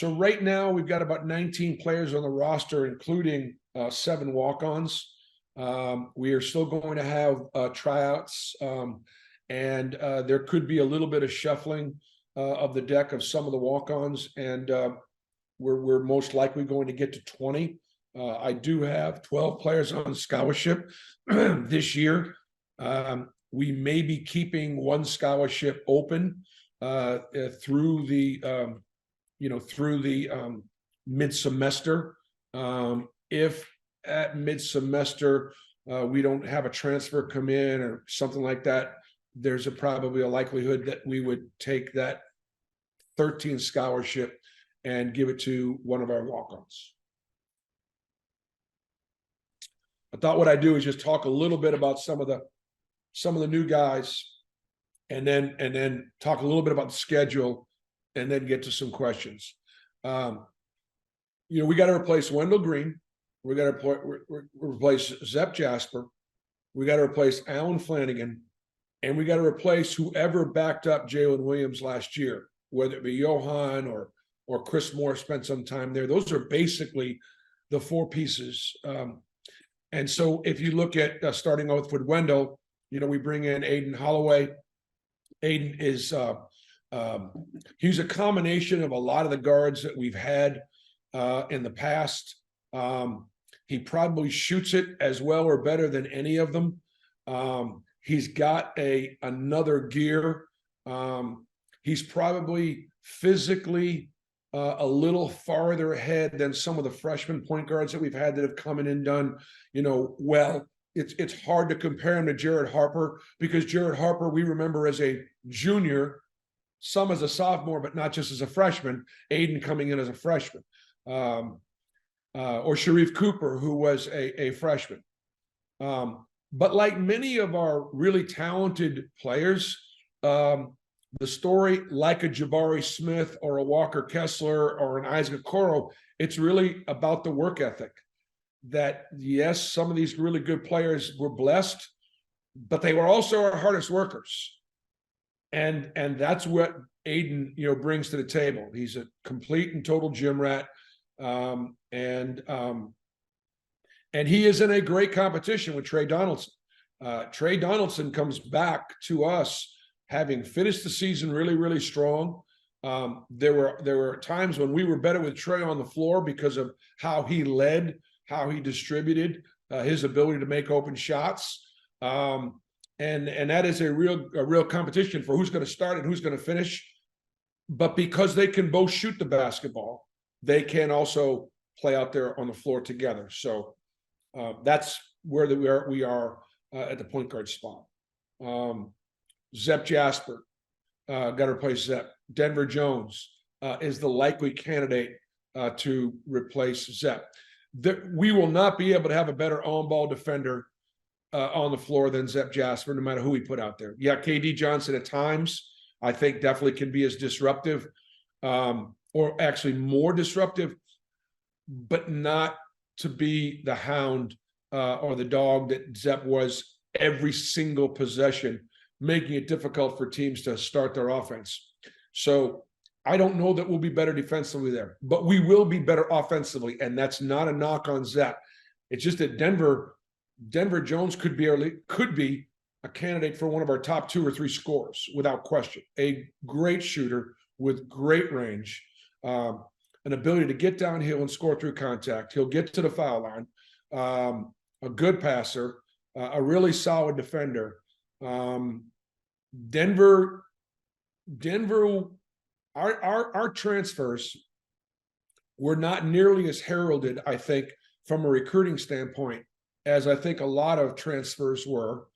So right now we've got about 19 players on the roster, including 7 walk-ons. We are still going to have tryouts, and there could be a little bit of shuffling of the deck of some of the walk-ons, and we're most likely going to get to 20. I do have 12 players on scholarship this year. We may be keeping one scholarship open through the mid-semester. If at mid-semester we don't have a transfer come in or something like that, there's probably a likelihood that we would take that 13 scholarship and give it to one of our walk-ons. I thought what I'd do is just talk a little bit about some of the new guys, and then talk a little bit about the schedule, and then get to some questions. We got to replace Wendell Green. We got to replace Zep Jasper. We got to replace Alan Flanigan, and we got to replace whoever backed up Jalen Williams last year, whether it be Johan or Chris Moore spent some time there. Those are basically the 4 pieces. And so if you look at starting off with Wendell, we bring in Aiden Holloway. Aiden is he's a combination of a lot of the guards that we've had in the past. He probably shoots it as well or better than any of them. He's got another gear. He's probably physically a little farther ahead than some of the freshman point guards that we've had that have come in and done, well. It's hard to compare him to Jared Harper, because Jared Harper we remember as a junior, some as a sophomore, but not just as a freshman. Aiden coming in as a freshman, or Sharif Cooper, who was a freshman. But like many of our really talented players, the story, like a Jabari Smith or a Walker Kessler or an Isaac Okoro, it's really about the work ethic. That yes, some of these really good players were blessed, but they were also our hardest workers. And that's what Aiden, brings to the table. He's a complete and total gym rat. And he is in a great competition with Trey Donaldson. Trey Donaldson comes back to us having finished the season really, really strong. There were times when we were better with Trey on the floor because of how he led, how he distributed, his ability to make open shots. And that is a real competition for who's going to start and who's going to finish. But because they can both shoot the basketball, they can also play out there on the floor together. So that's where we are at the point guard spot. Zep Jasper, got to replace Zep. Denver Jones is the likely candidate to replace Zep. We will not be able to have a better on-ball defender on the floor than Zep Jasper, no matter who we put out there. Yeah, KD Johnson at times, I think definitely can be as disruptive, or actually more disruptive, but not to be the hound or the dog that Zep was every single possession, making it difficult for teams to start their offense. So I don't know that we'll be better defensively there, but we will be better offensively, and that's not a knock on Zep. It's just that Denver Jones could be a candidate for one of our top 2 or 3 scorers without question. A great shooter with great range, an ability to get downhill and score through contact. He'll get to the foul line, a good passer, a really solid defender. Denver, our transfers were not nearly as heralded, I think, from a recruiting standpoint, as I think a lot of transfers were,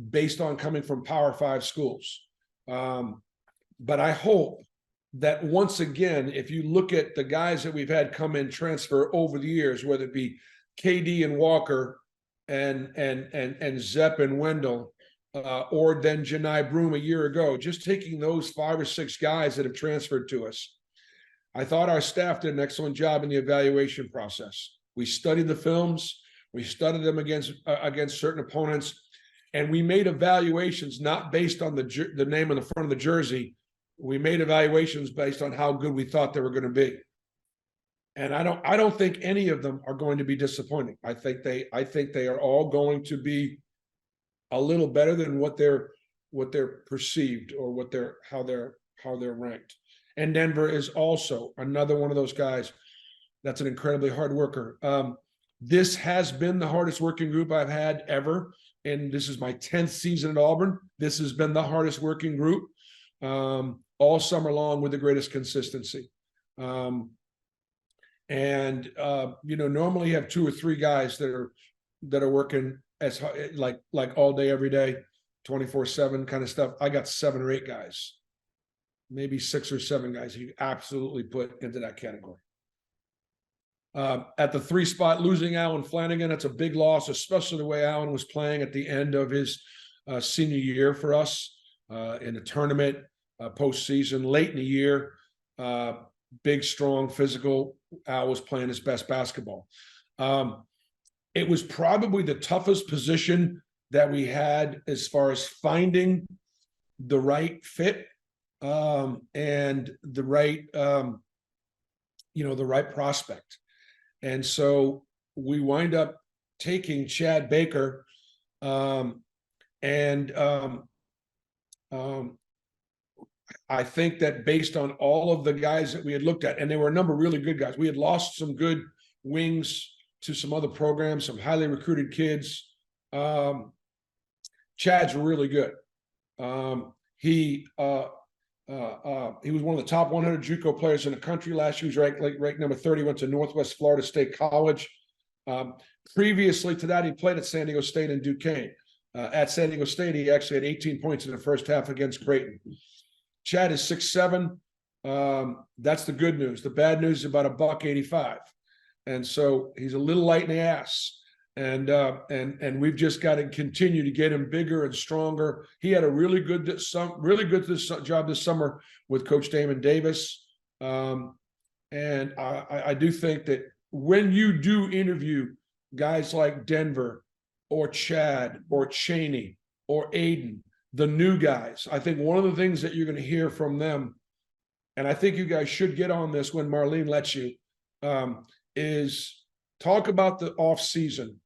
based on coming from Power 5 schools. But I hope that once again, if you look at the guys that we've had come in transfer over the years, whether it be KD and Walker and Zep and Wendell, or then Janai Broom a year ago, just taking those 5 or 6 guys that have transferred to us. I thought our staff did an excellent job in the evaluation process. We studied the films, we studied them against certain opponents, and we made evaluations not based on the name on the front of the jersey, we made evaluations based on how good we thought they were going to be. And I don't think any of them are going to be disappointing. I think they are all going to be a little better than what they're perceived or how they're ranked. And Denver is also another one of those guys that's an incredibly hard worker. This has been the hardest working group I've had ever, and this is my 10th season at Auburn. This has been the hardest working group all summer long with the greatest consistency. Normally you have 2 or 3 guys that are working as like all day, every day, 24/7 kind of stuff. I got 7 or 8 guys, maybe 6 or 7 guys you absolutely put into that category. At the 3 spot, losing Alan Flanigan, that's a big loss, especially the way Alan was playing at the end of his senior year for us in the tournament, postseason, late in the year. Big, strong, physical. Al was playing his best basketball. It was probably the toughest position that we had as far as finding the right fit and the right, the right prospect. And so we wind up taking Chad Baker, I think that based on all of the guys that we had looked at, and there were a number of really good guys, we had lost some good wings to some other programs, some highly recruited kids. Chad's really good. He was one of the top 100 JUCO players in the country last year. He was ranked number 30. Went to Northwest Florida State College. Previously to that, he played at San Diego State and Duquesne. At San Diego State, he actually had 18 points in the first half against Creighton. Chad is 6'7". That's the good news. The bad news is about $185, and so he's a little light in the ass. And we've just got to continue to get him bigger and stronger. He had a really good job this summer with Coach Damon Davis. And I do think that when you do interview guys like Denver or Chad or Chaney or Aiden, the new guys, I think one of the things that you're going to hear from them, and I think you guys should get on this when Marlene lets you, is talk about the off season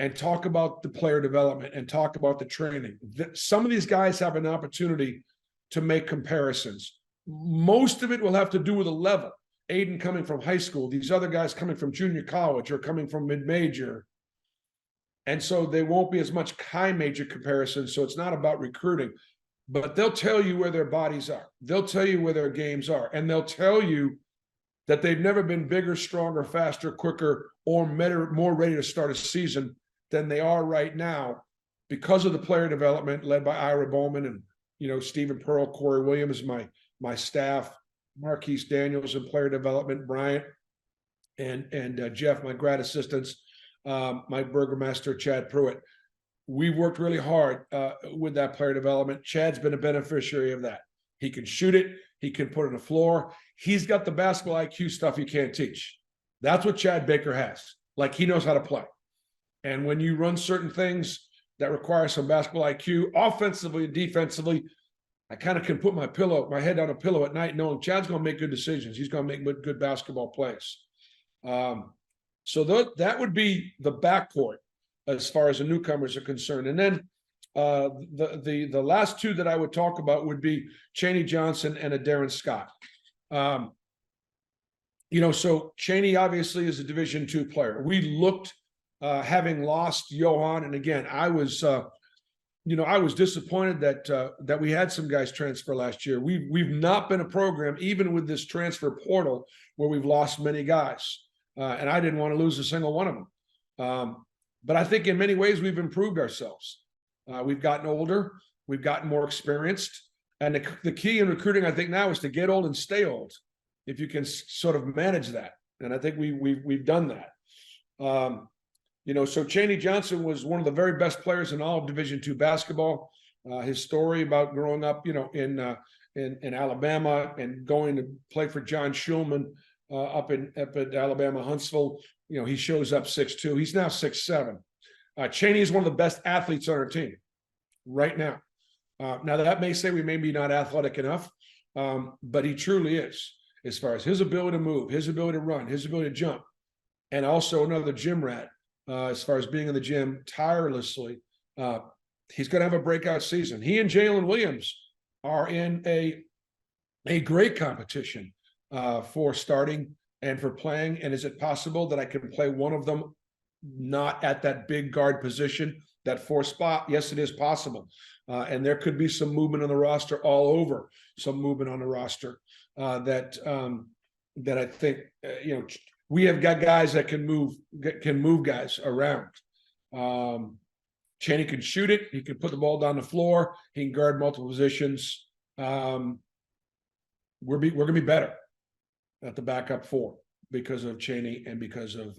and talk about the player development and talk about the training. Some of these guys have an opportunity to make comparisons. Most of it will have to do with a level. Aiden coming from high school, these other guys coming from junior college or coming from mid-major. And so there won't be as much high-major comparisons, so it's not about recruiting. But they'll tell you where their bodies are. They'll tell you where their games are. And they'll tell you that they've never been bigger, stronger, faster, quicker, or more ready to start a season than they are right now because of the player development led by Ira Bowman and, Stephen Pearl, Corey Williams, my staff, Marquise Daniels in player development, Bryant and Jeff, my grad assistants, Mike Burgermaster, Chad Pruitt. We've worked really hard with that player development. Chad's been a beneficiary of that. He can shoot it. He can put it on the floor. He's got the basketball IQ stuff you can't teach. That's what Chad Baker has. Like, he knows how to play. And when you run certain things that require some basketball IQ, offensively and defensively, I kind of can put my head on a pillow at night knowing Chad's going to make good decisions. He's going to make good basketball plays. So that would be the backcourt as far as the newcomers are concerned. And then the last 2 that I would talk about would be Chaney Johnson and a Darren Scott. So Chaney obviously is a Division II player. We looked, having lost Johan, and again, I was disappointed that we had some guys transfer last year. We've not been a program, even with this transfer portal, where we've lost many guys, and I didn't want to lose a single one of them. But I think in many ways we've improved ourselves. We've gotten older, we've gotten more experienced, and the key in recruiting, I think, now is to get old and stay old, if you can sort of manage that. And I think we've done that. So Chaney Johnson was one of the very best players in all of Division II basketball. His story about growing up, in Alabama and going to play for John Schulman up at Alabama Huntsville. He shows up 6'2". He's now 6'7". Chaney is one of the best athletes on our team right now. Now that may say we may be not athletic enough, but he truly is, as far as his ability to move, his ability to run, his ability to jump, and also another gym rat, as far as being in the gym tirelessly. He's going to have a breakout season. He and Jalen Williams are in a great competition for starting and for playing. And is it possible that I can play one of them not at that big guard position, that 4 spot? Yes, it is possible. And there could be some movement on the roster all over, some movement on the roster that I think, we have got guys that can move guys around. Chaney can shoot it. He can put the ball down the floor. He can guard multiple positions. We're going to be better at the backup 4 because of Chaney and because of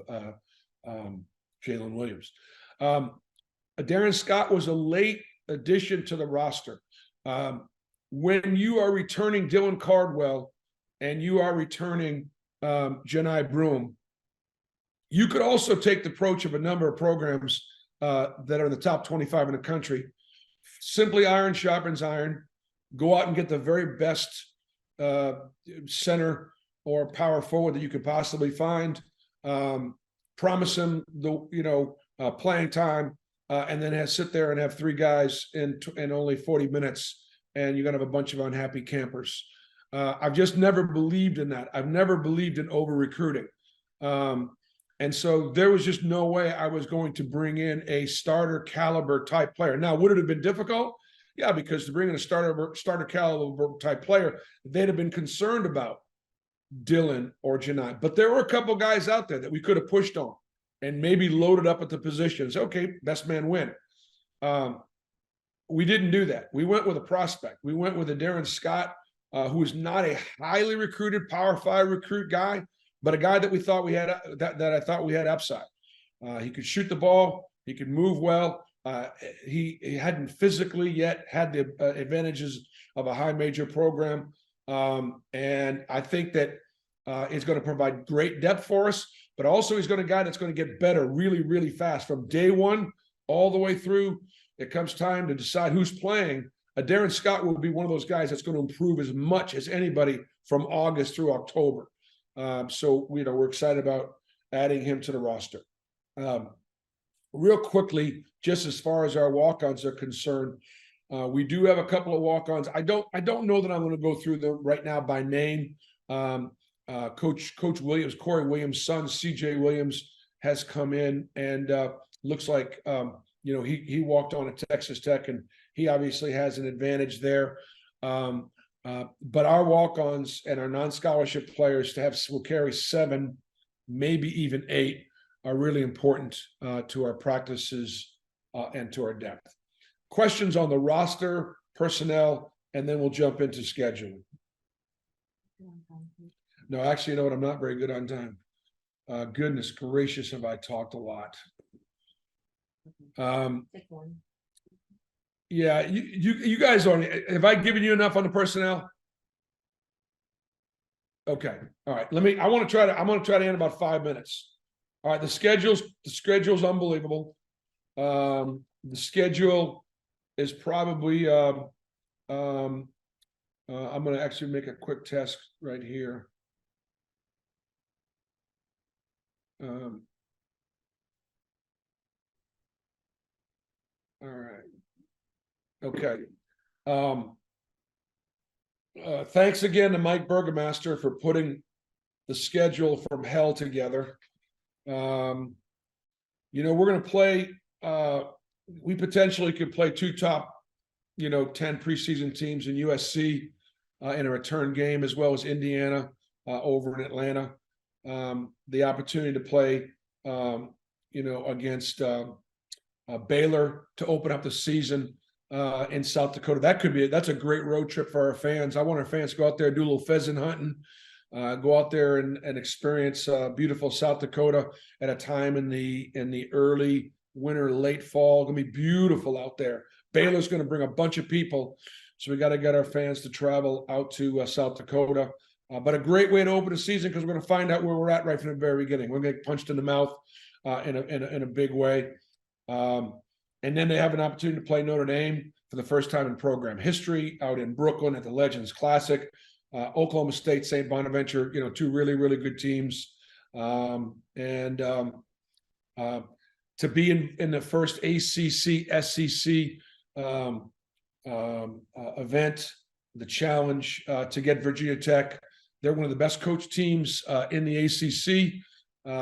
Jalen Williams. Darren Scott was a late addition to the roster. When you are returning Dylan Cardwell and you are returning Janai Broom, you could also take the approach of a number of programs that are in the top 25 in the country. Simply iron sharpens iron. Go out and get the very best center or power forward that you could possibly find. Promise him the playing time, and then sit there and have 3 guys in only 40 minutes, and you're gonna have a bunch of unhappy campers. I've just never believed in that. I've never believed in over recruiting. And so there was just no way I was going to bring in a starter caliber type player. Now, would it have been difficult? Yeah, because to bring in a starter caliber type player, they'd have been concerned about Dylan or Janai. But there were a couple guys out there that we could have pushed on and maybe loaded up at the positions. Okay, best man win. We didn't do that. We went with a prospect. We went with a Darren Scott, who is not a highly recruited Power 5 recruit guy, but a guy that we thought we had that I thought we had upside. He could shoot the ball. He could move well. He hadn't physically yet had the advantages of a high major program. And I think that is going to provide great depth for us, but also he's going to be a guy that's going to get better really, really fast from day one all the way through. It comes time to decide who's playing. Darren Scott will be one of those guys that's going to improve as much as anybody from August through October. So we're excited about adding him to the roster. Real quickly, just as far as our walk-ons are concerned, we do have a couple of walk-ons. I don't know that I'm going to go through them right now by name. Coach Williams, Corey Williams' son, CJ Williams, has come in and looks like he walked on at Texas Tech, and he obviously has an advantage there. But our walk-ons and our non-scholarship players will carry 7, maybe even 8, are really important to our practices and to our depth. Questions on the roster, personnel, and then we'll jump into scheduling. No, actually, you know what? I'm not very good on time. Goodness gracious, have I talked a lot. Yeah, you guys have I given you enough on the personnel? Okay, all right. I'm gonna try to end in about 5 minutes. All right, the schedule's unbelievable. The schedule is probably I'm gonna actually make a quick test right here. All right. Okay. Thanks again to Mike Burgomaster for putting the schedule from hell together. We're going to play. We potentially could play 2 top, 10 preseason teams in USC in a return game, as well as Indiana over in Atlanta. The opportunity to play, against Baylor to open up the season in South Dakota. That's a great road trip for our fans. I want our fans to go out there, do a little pheasant hunting, go out there and experience beautiful South Dakota at a time in the early winter, late fall. Gonna be beautiful out there. Baylor's gonna bring a bunch of people, so we got to get our fans to travel out to South Dakota. But a great way to open the season, because we're going to find out where we're at right from the very beginning. We're going to get punched in the mouth in a big way. And then they have an opportunity to play Notre Dame. for the first time in program history out in Brooklyn at the Legends Classic. Oklahoma State, St. Bonaventure, two really, really good teams. To be in the first ACC, SEC event, the challenge to get Virginia Tech. They're one of the best coach teams in the ACC.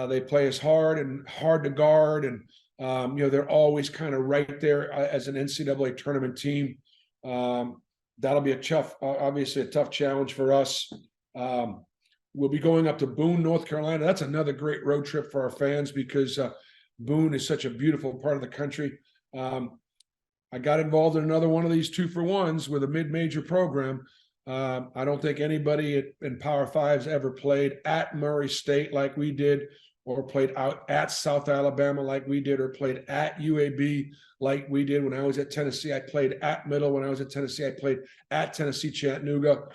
They play us hard and hard to guard, and they're always kind of right there as an NCAA tournament team. That'll be obviously a tough challenge for us. We'll be going up to Boone, North Carolina. That's another great road trip for our fans because Boone is such a beautiful part of the country. I got involved in another one of these 2-for-1s with a mid-major program. I don't think anybody in Power Five's ever played at Murray State like we did, or played out at South Alabama like we did, or played at UAB like we did. When I was at Tennessee, I played at Middle. When I was at Tennessee, I played at Tennessee Chattanooga.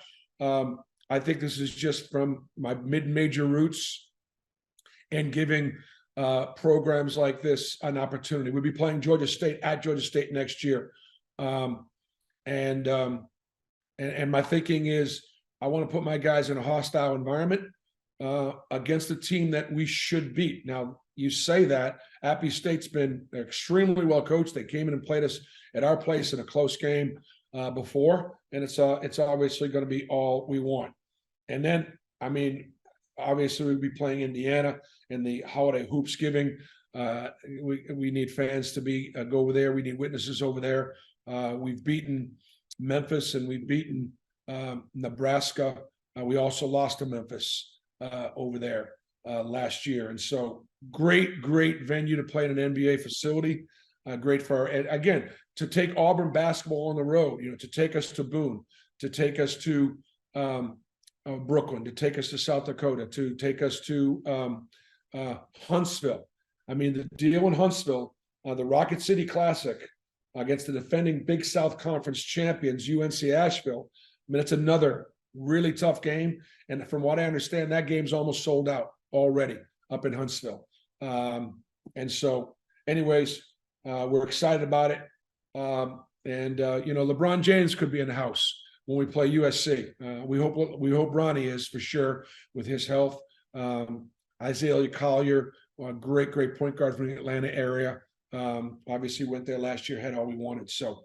I think this is just from my mid-major roots and giving programs like this an opportunity. We'll be playing Georgia State at Georgia State next year. And my thinking is I want to put my guys in a hostile environment against a team that we should beat. Now, you say that Appy State's been extremely well coached. They came in and played us at our place in a close game before, and it's obviously going to be all we want. And then, obviously we'll be playing Indiana in the holiday hoops giving. We need fans to go over there. We need witnesses over there. We've beaten Memphis and we've beaten Nebraska. We also lost to Memphis over there last year. And so great venue to play in an NBA facility. Great for again, to take Auburn basketball on the road, to take us to Boone, to take us to Brooklyn, to take us to South Dakota, to take us to Huntsville. The deal in Huntsville, the Rocket City Classic against the defending Big South Conference champions, UNC Asheville. It's another really tough game. And from what I understand, that game's almost sold out already up in Huntsville. And so anyways, we're excited about it. LeBron James could be in the house when we play USC. We hope Ronnie is for sure with his health. Isaiah Collier, a great point guard from the Atlanta area. Obviously went there last year, had all we wanted. So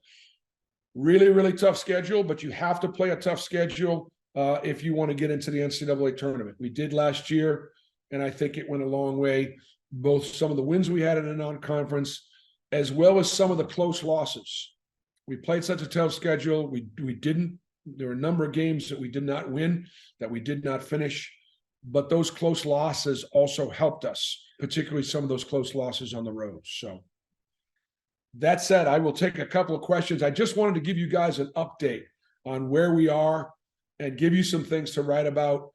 really, really tough schedule, but you have to play a tough schedule if you want to get into the NCAA tournament. We did last year, and I think it went a long way. Both some of the wins we had in a non-conference, as well as some of the close losses. We played such a tough schedule. There were a number of games that we did not win, that we did not finish, but those close losses also helped us, particularly some of those close losses on the road. So that said, I will take a couple of questions. I just wanted to give you guys an update on where we are and give you some things to write about.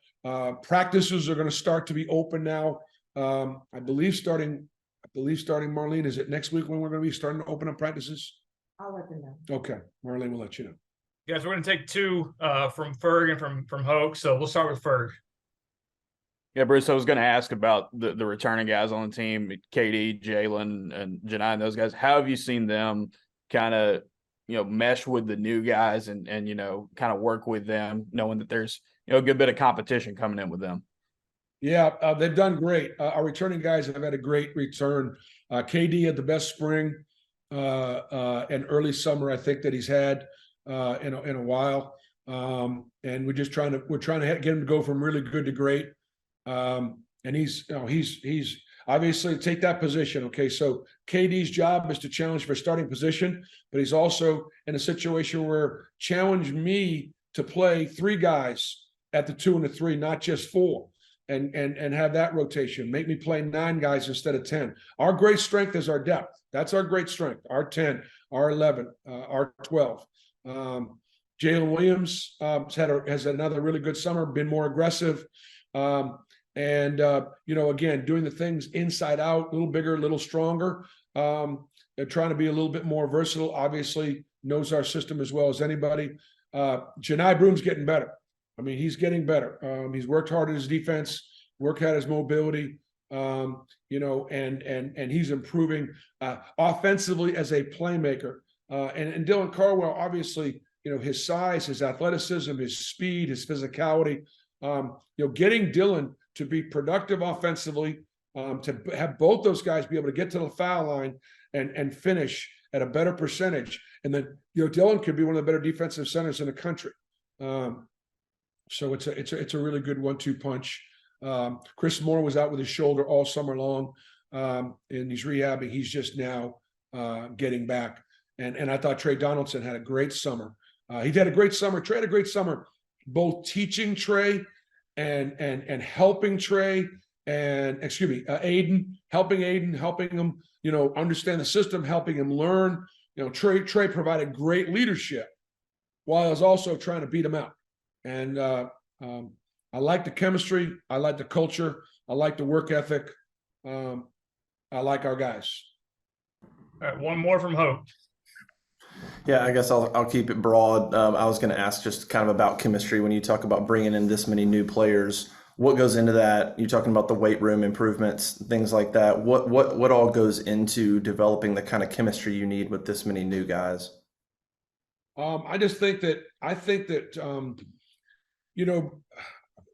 Practices are going to start to be open now. I believe starting, Marlene, is it next week when we're going to be starting to open up practices? I'll let them know. Okay. Marlene will let you know. Guys, we're going to take two from Ferg and from Hoke. So we'll start with Ferg. Yeah, Bruce, I was going to ask about the returning guys on the team, KD, Jalen, and Janai, and those guys. How have you seen them kind of, mesh with the new guys and kind of work with them, knowing that there's, a good bit of competition coming in with them? Yeah, they've done great. Our returning guys have had a great return. KD had the best spring and early summer, I think, that he's had in a while. And we're trying to get him to go from really good to great. And he's obviously take that position. Okay. So KD's job is to challenge for starting position, but he's also in a situation where challenge me to play three guys at the 2 and the 3, not just 4, and have that rotation, make me play 9 guys instead of 10. Our great strength is our depth. That's our great strength. Our 10, our 11, our 12. Jalen Williams has another really good summer, been more aggressive. Again, doing the things inside out, a little bigger, a little stronger. They're trying to be a little bit more versatile, obviously knows our system as well as anybody. Janai Broom's getting better. He's getting better. He's worked hard at his defense, worked at his mobility, and he's improving offensively as a playmaker. And Dylan Carwell, obviously, his size, his athleticism, his speed, his physicality, getting Dylan to be productive offensively, to have both those guys be able to get to the foul line and finish at a better percentage. And then, Dylan could be one of the better defensive centers in the country. So it's a really good 1-2 punch. Chris Moore was out with his shoulder all summer long, and he's rehabbing. He's just now getting back. And I thought Trey Donaldson had a great summer. He had a great summer. Trey had a great summer, both teaching Trey and helping Trey Aiden, helping him, understand the system, helping him learn. Trey provided great leadership while I was also trying to beat him out. And I like the chemistry. I like the culture. I like the work ethic. I like our guys. All right, one more from Hope. Yeah, I guess I'll keep it broad. I was going to ask just kind of about chemistry. When you talk about bringing in this many new players, what goes into that? You're talking about the weight room improvements, things like that. What all goes into developing the kind of chemistry you need with this many new guys? I think that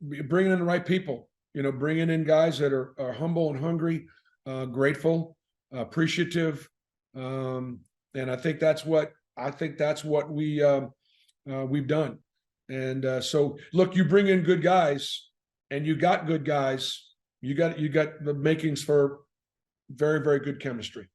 bringing in the right people, bringing in guys that are humble and hungry, grateful, appreciative, and I think that's what we've done. And so look, you bring in good guys, and you got good guys. You got the makings for very, very good chemistry.